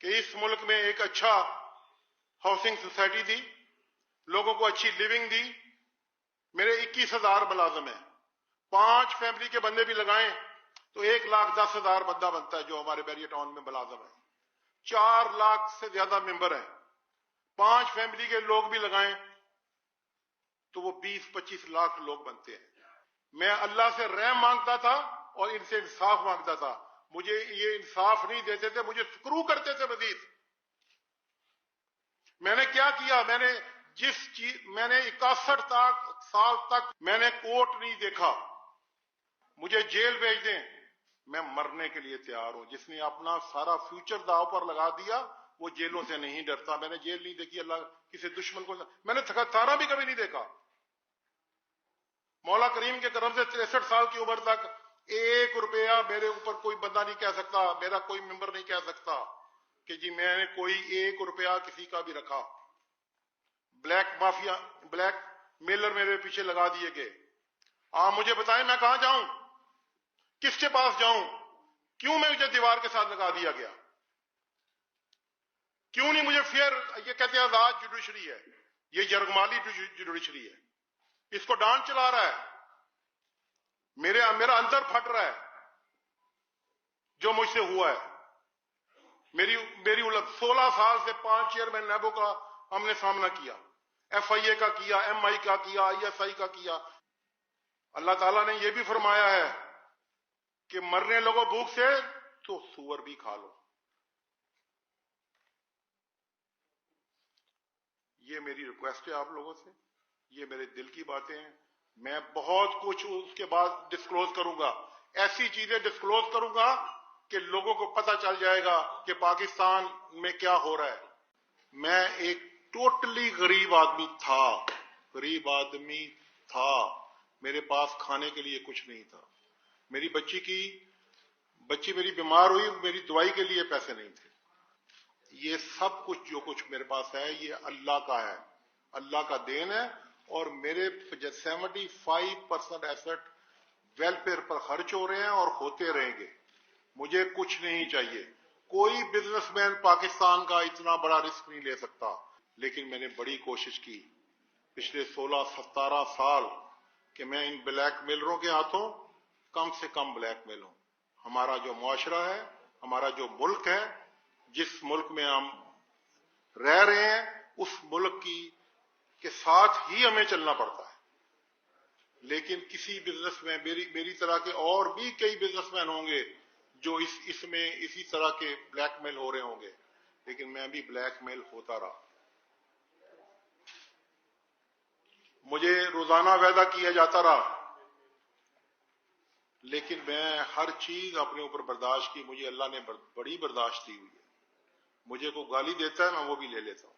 کہ اس ملک میں ایک اچھا ہاؤسنگ سوسائٹی دی، لوگوں کو اچھی لیونگ دی. میرے 21,000 ملازم ہیں. 5 فیملی کے بندے بھی لگائیں تو 1,10,000 بندہ بنتا ہے جو ہمارے بیریئر ٹاؤن میں ملازم ہے. 4 لاکھ سے زیادہ ممبر ہیں. 5 فیملی کے لوگ بھی لگائیں تو وہ 20-25 لاکھ لوگ بنتے ہیں. میں اللہ سے رحم مانگتا تھا اور ان سے انصاف مانگتا تھا. مجھے یہ انصاف نہیں دیتے تھے، مجھے سکرو کرتے تھے مزید. میں نے کیا کیا؟ میں نے 61 سال تک میں نے کوٹ نہیں دیکھا. مجھے جیل بھیج دیں، میں مرنے کے لیے تیار ہوں. جس نے اپنا سارا فیوچر داؤ پر لگا دیا وہ جیلوں سے نہیں ڈرتا. میں نے جیل نہیں دیکھی، اللہ کسی دشمن کو میں نے تھکارا بھی کبھی نہیں دیکھا. مولا کریم کے کرم سے 63 سال کی عمر تک 1 روپیہ میرے اوپر کوئی بندہ نہیں کہہ سکتا، میرا کوئی ممبر نہیں کہہ سکتا کہ جی میں نے کوئی 1 روپیہ کسی کا بھی رکھا. بلیک مافیا، بلیک میلر میرے پیچھے لگا دیے گئے. آپ مجھے بتائیں میں کہاں جاؤں؟ کس کے پاس جاؤں؟ کیوں میں مجھے دیوار کے ساتھ لگا دیا گیا؟ کیوں نہیں مجھے فیئر؟ یہ کہتے ہیں آزاد جوڈیشری ہے، یہ یرغمالی جوڈیشری ہے. اس کو ڈانٹ چلا رہا ہے. میرا اندر پھٹ رہا ہے جو مجھ سے ہوا ہے. میری 16 سال سے 5 چیئرمین نیبو کا ہم نے سامنا کیا، ایف آئی اے کا کیا، ایم آئی کا کیا، آئی ایس آئی کا کیا. اللہ تعالیٰ نے یہ بھی فرمایا ہے کہ مرنے لگو بھوک سے تو سور بھی کھا لو. یہ میری ریکویسٹ ہے آپ لوگوں سے، یہ میرے دل کی باتیں ہیں. میں بہت کچھ اس کے بعد ڈسکلوز کروں گا، ایسی چیزیں ڈسکلوز کروں گا کہ لوگوں کو پتہ چل جائے گا کہ پاکستان میں کیا ہو رہا ہے. میں ایک ٹوٹلی غریب آدمی تھا. میرے پاس کھانے کے لیے کچھ نہیں تھا. میری بچی میری بیمار ہوئی، میری دوائی کے لیے پیسے نہیں تھے. یہ سب کچھ جو کچھ میرے پاس ہے یہ اللہ کا ہے، اللہ کا دین ہے. اور میرے 75% ایسٹ ویلفیئر پر خرچ ہو رہے ہیں اور ہوتے رہیں گے. مجھے کچھ نہیں چاہیے. کوئی بزنس مین پاکستان کا اتنا بڑا رسک نہیں لے سکتا. لیکن میں نے بڑی کوشش کی پچھلے 16-17 سال کہ میں ان بلیک میلروں کے ہاتھوں کم سے کم بلیک میل ہوں. ہمارا جو معاشرہ ہے، ہمارا جو ملک ہے، جس ملک میں ہم رہ رہے ہیں، اس ملک کے ساتھ ہی ہمیں چلنا پڑتا ہے. لیکن کسی بزنس میں میری طرح کے اور بھی کئی بزنس مین ہوں گے جو اس میں اسی طرح کے بلیک میل ہو رہے ہوں گے، لیکن میں بھی بلیک میل ہوتا رہا. مجھے روزانہ وعدہ کیا جاتا رہا، لیکن میں ہر چیز اپنے اوپر برداشت کی. مجھے اللہ نے بڑی برداشت دی ہوئی ہے. مجھے کوئی گالی دیتا ہے میں وہ بھی لے لیتا ہوں.